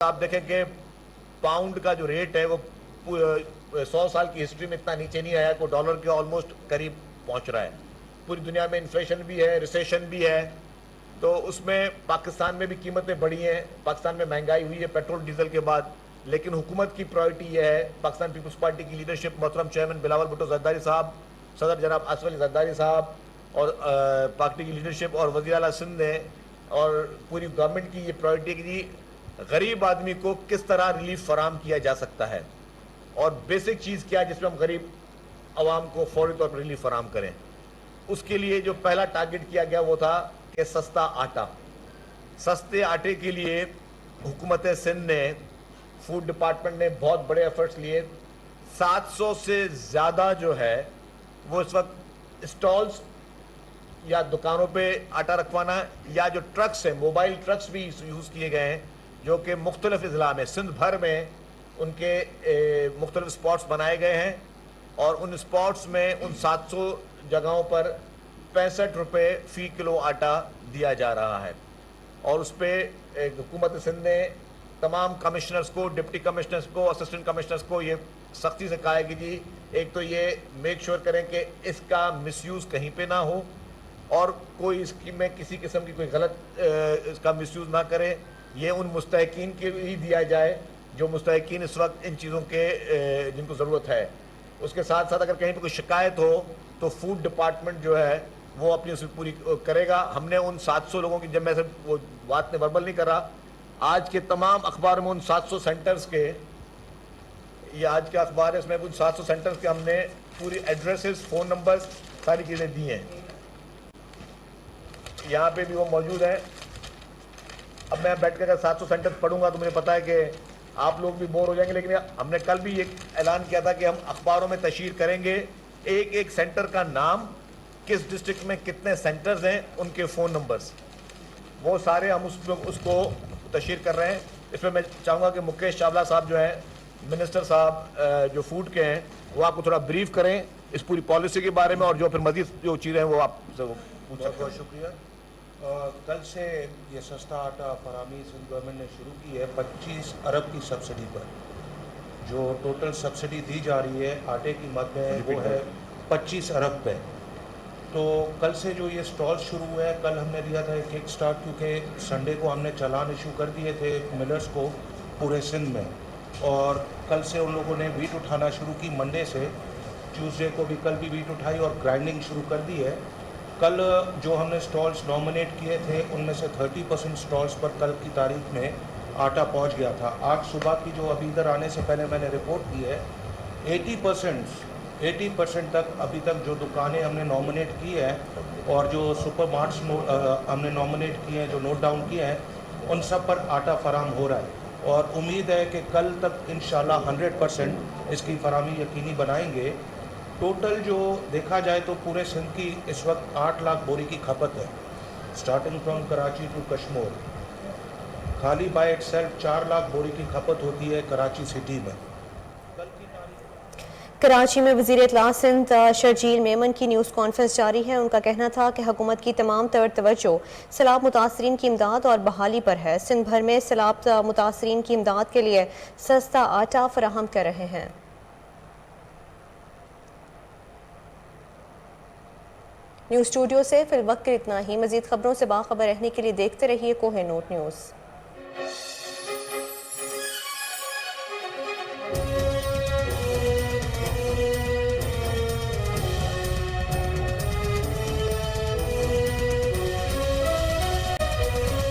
आप देखें कि पाउंड का जो रेट है वो 100 साल की हिस्ट्री में इतना नीचे नहीं आया, को डॉलर के ऑलमोस्ट करीब पहुंच रहा है। पूरी दुनिया में इन्फ्लेशन भी है, रिसेशन भी है, तो उसमें पाकिस्तान में भी कीमतें बढ़ी हैं, पाकिस्तान में महंगाई हुई है पेट्रोल डीजल के बाद। लेकिन हुकूमत की प्रायोरिटी यह है, पाकिस्तान पीपल्स पार्टी की लीडरशिप, मोहतरम चेयरमैन बिलावल भुट्टो जरदारी साहब, सदर जनाब आसिफ अली जरदारी साहब और पार्टी की लीडरशिप और वज़ीर आला सिंध ने और पूरी गवर्नमेंट की ये प्रायोरिटी है कि गरीब आदमी को किस तरह रिलीफ फराम किया जा सकता है और बेसिक चीज़ क्या है जिसमें हम गरीब आवाम को फौरी तौर पर रिलीफ फराम करें। उसके लिए जो पहला टारगेट किया गया वो था कि सस्ता आटा। सस्ते आटे के लिए हुकूमत सिंध ने, फूड डिपार्टमेंट ने बहुत बड़े एफर्ट्स लिए। 700 से ज़्यादा जो है वो इस वक्त स्टॉल्स या दुकानों पे आटा रखवाना, या जो ट्रक्स हैं, मोबाइल ट्रक्स भी यूज़ किए गए हैं जो कि मुख्तलिफ अजला में सिंध भर में उनके मुख्तलिफ स्पॉट्स बनाए गए हैं और उन स्पॉट्स में उन 700 जगहों पर 65 रुपये फ़ी किलो आटा दिया जा रहा है। और उस पर हुकूमत सिंध ने तमाम कमिश्नर्स को, डिप्टी कमिश्नर्स को, असिस्टेंट कमिश्नर्स को ये सख्ती से कहा है कि जी एक तो ये मेक श्योर करें कि इसका मिसयूज़ कहीं पे ना हो और कोई इसकी में किसी किस्म की कोई गलत इसका मिसयूज़ ना करे। ये उन मुस्तहिकीन के ही दिया जाए जो मुस्तहिकीन इस वक्त इन चीज़ों के जिनको ज़रूरत है। उसके साथ साथ अगर कहीं पर कोई शिकायत हो तो फूड डिपार्टमेंट जो है वो अपनी उसकी पूरी करेगा। हमने उन 700 लोगों की, जब मैं से वो बात में वर्बल नहीं कर रहा, आज के तमाम अखबार में उन 700 सेंटर्स के, ये आज के अखबार है, इसमें उन 700 सेंटर्स के हमने पूरी एड्रेसेस, फ़ोन नंबर्स, सारी चीज़ें दी हैं। यहाँ पे भी वो मौजूद हैं। अब मैं बैठ कर 700 सेंटर्स पढ़ूंगा तो मुझे पता है कि आप लोग भी बोर हो जाएंगे, लेकिन हमने कल भी ये ऐलान किया था कि हम अखबारों में तशहीर करेंगे एक एक सेंटर का नाम, किस डिस्ट्रिक्ट में कितने सेंटर्स हैं, उनके फ़ोन नंबर्स, वो सारे हम उसको तशहीर कर रहे हैं। इसमें मैं चाहूँगा कि मुकेश चावला साहब जो हैं, मिनिस्टर साहब जो फूड के हैं, वो आपको थोड़ा ब्रीफ करें इस पूरी पॉलिसी के बारे में और जो फिर मज़ीद जो चीज़ें हैं वो आपसे पूछ सकते हैं। बहुत शुक्रिया। कल से ये सस्ता आटा फराहमी सिंध गवर्नमेंट ने शुरू की है 25 अरब की सब्सिडी पर। जो टोटल सब्सिडी दी जा रही है आटे की मद में वो है 25 अरब पे। तो कल से जो ये स्टॉल शुरू हुए हैं, कल हमने दिया था एक किक स्टार्ट, क्योंकि संडे को हमने चालान इशू कर दिए थे मिलर्स को पूरे सिंध में, और कल से उन लोगों ने वीट उठाना शुरू की मंडे से। ट्यूसडे को भी कल भी वीट उठाई और ग्राइंडिंग शुरू कर दी है। कल जो हमने स्टॉल्स नॉमिनेट किए थे उनमें से 30% स्टॉल्स पर कल की तारीख में आटा पहुंच गया था। आज सुबह की जो अभी इधर आने से पहले मैंने रिपोर्ट की है, 80% तक अभी तक जो दुकानें हमने नॉमिनेट की हैं और जो सुपर मार्ट्स हमने नॉमिनेट किए हैं, जो नोट डाउन किए हैं, उन सब पर आटा फराम हो रहा है और उम्मीद है कि कल तक इंशाल्लाह 100% इसकी फरामी यकीनी बनाएंगे। टोटल जो देखा जाए तो पूरे सिंध की इस वक्त 8 लाख बोरी की खपत है, starting from Karachi to Kashmir. खाली बाय इटसेल्फ 4 लाख बोरी की खपत होती है कराची सिटी में। कराची में वज़ीर इत्तला सिंध शर्जील मेमन की न्यूज़ कॉन्फ्रेंस जारी है। उनका कहना था कि हुकूमत की तमाम तर तवज्जो सैलाब मुतासरीन की इमदाद और बहाली पर है। सिंध भर में सैलाब मुतासरीन की इमदाद के लिए सस्ता आटा फराहम कर रहे हैं। न्यूज़ स्टूडियो से फिलवक्त इतना ही। मज़ीद खबरों से बाखबर रहने के लिए देखते रहिए कोहिनूर न्यूज़।